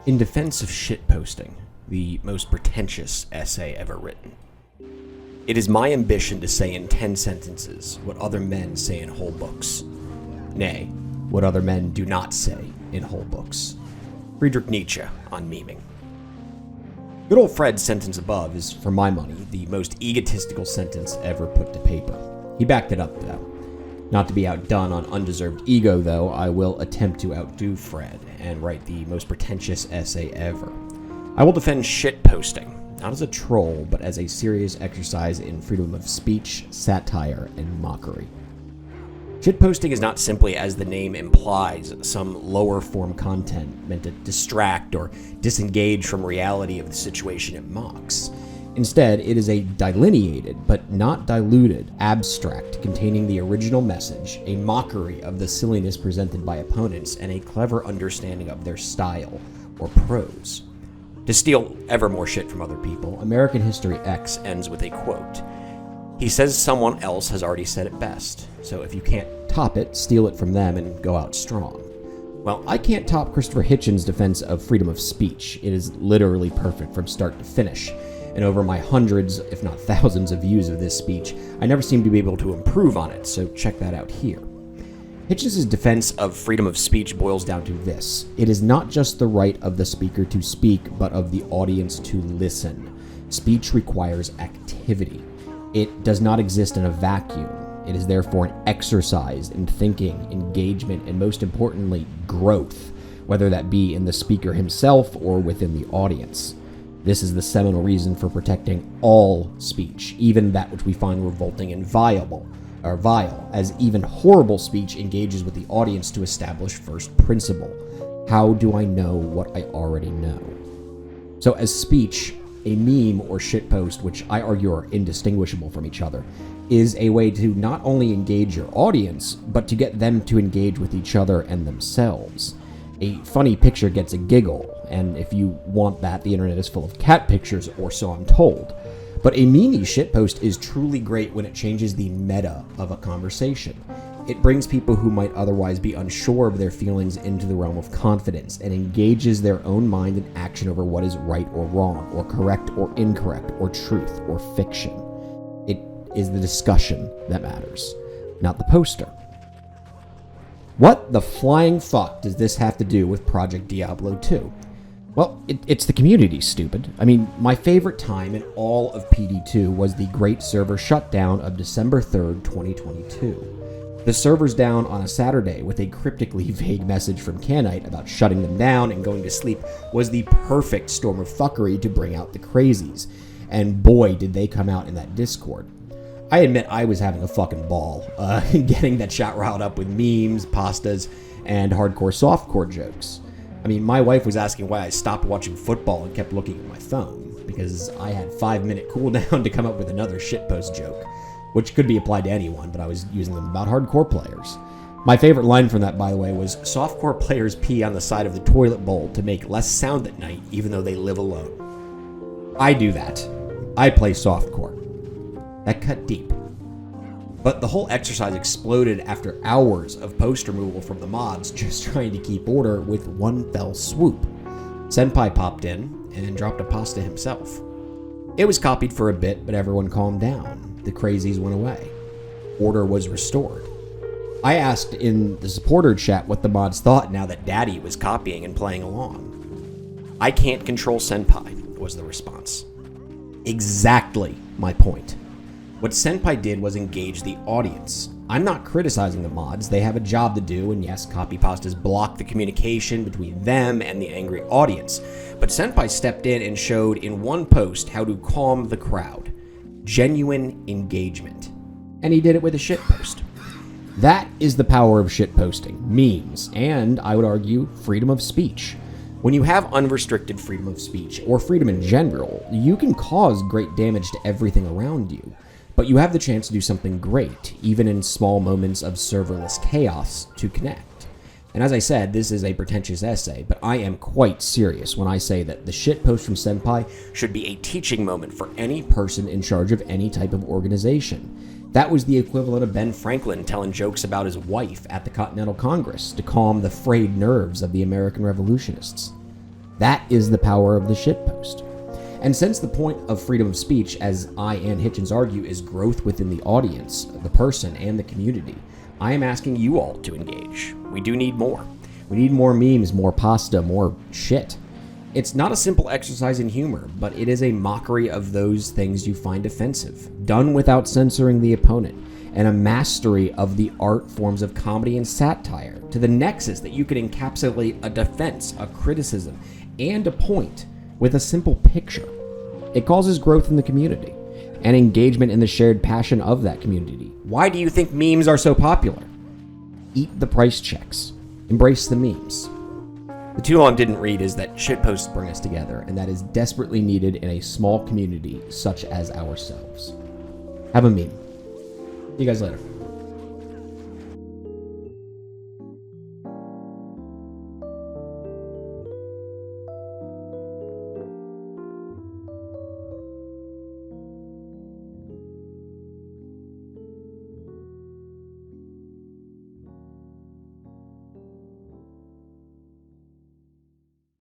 In defense of shitposting, the most pretentious essay ever written. It is my ambition to say in 10 sentences what other men say in whole books. Nay, what other men do not say in whole books. Friedrich Nietzsche on memeing. Good old Fred's sentence above is, for my money, the most egotistical sentence ever put to paper. He backed it up, though. Not to be outdone on undeserved ego, though, I will attempt to outdo Fred and write the most pretentious essay ever. I will defend shitposting, not as a troll, but as a serious exercise in freedom of speech, satire, and mockery. Shitposting is not simply, as the name implies, some lower form content meant to distract or disengage from reality of the situation it mocks. Instead, it is a delineated, but not diluted, abstract containing the original message, a mockery of the silliness presented by opponents, and a clever understanding of their style or prose. To steal ever more shit from other people, American History X ends with a quote. He says someone else has already said it best, so if you can't top it, steal it from them and go out strong. Well, I can't top Christopher Hitchens' defense of freedom of speech. It is literally perfect from start to finish. And over my hundreds, if not thousands of views of this speech, I never seem to be able to improve on it, so check that out here. Hitchens' defense of freedom of speech boils down to this. It is not just the right of the speaker to speak, but of the audience to listen. Speech requires activity. It does not exist in a vacuum. It is therefore an exercise in thinking, engagement, and most importantly, growth, whether that be in the speaker himself or within the audience. This is the seminal reason for protecting all speech, even that which we find revolting and vile, as even horrible speech engages with the audience to establish first principle. How do I know what I already know? So as speech, a meme or shitpost, which I argue are indistinguishable from each other, is a way to not only engage your audience, but to get them to engage with each other and themselves. A funny picture gets a giggle, and if you want that, the internet is full of cat pictures, or so I'm told. But a meme shitpost is truly great when it changes the meta of a conversation. It brings people who might otherwise be unsure of their feelings into the realm of confidence and engages their own mind and action over what is right or wrong, or correct or incorrect, or truth or fiction. It is the discussion that matters, not the poster. What the flying fuck does this have to do with Project Diablo 2? Well, it's the community, stupid. I mean, my favorite time in all of PD2 was the great server shutdown of December 3rd, 2022. The server's down on a Saturday with a cryptically vague message from Canite about shutting them down and going to sleep was the perfect storm of fuckery to bring out the crazies. And boy, did they come out in that Discord. I admit I was having a fucking ball, getting that chat riled up with memes, pastas, and hardcore softcore jokes. I mean, my wife was asking why I stopped watching football and kept looking at my phone, because I had 5-minute cooldown to come up with another shitpost joke, which could be applied to anyone, but I was using them about hardcore players. My favorite line from that, by the way, was, softcore players pee on the side of the toilet bowl to make less sound at night, even though they live alone. I do that. I play softcore. That cut deep. But the whole exercise exploded after hours of post removal from the mods just trying to keep order with one fell swoop. Senpai popped in and dropped a pasta himself. It was copied for a bit, but everyone calmed down. The crazies went away. Order was restored. I asked in the supporter chat what the mods thought now that Daddy was copying and playing along. I can't control Senpai, was the response. Exactly my point. What Senpai did was engage the audience. I'm not criticizing the mods, they have a job to do, and yes, copy pastas block the communication between them and the angry audience. But Senpai stepped in and showed in one post how to calm the crowd. Genuine engagement. And he did it with a shitpost. That is the power of shitposting, memes, and, I would argue, freedom of speech. When you have unrestricted freedom of speech, or freedom in general, you can cause great damage to everything around you. But you have the chance to do something great, even in small moments of serverless chaos, to connect. And as I said, this is a pretentious essay, but I am quite serious when I say that the shitpost from Senpai should be a teaching moment for any person in charge of any type of organization. That was the equivalent of Ben Franklin telling jokes about his wife at the Continental Congress to calm the frayed nerves of the American revolutionists. That is the power of the shitpost. And since the point of freedom of speech, as I and Hitchens argue, is growth within the audience, the person, and the community, I am asking you all to engage. We do need more. We need more memes, more pasta, more shit. It's not a simple exercise in humor, but it is a mockery of those things you find offensive, done without censoring the opponent, and a mastery of the art forms of comedy and satire, to the nexus that you can encapsulate a defense, a criticism, and a point with a simple picture. It causes growth in the community and engagement in the shared passion of that community. Why do you think memes are so popular? Eat the price checks. Embrace the memes. The too long didn't read is that shitposts bring us together, and that is desperately needed in a small community such as ourselves. Have a meme. See you guys later.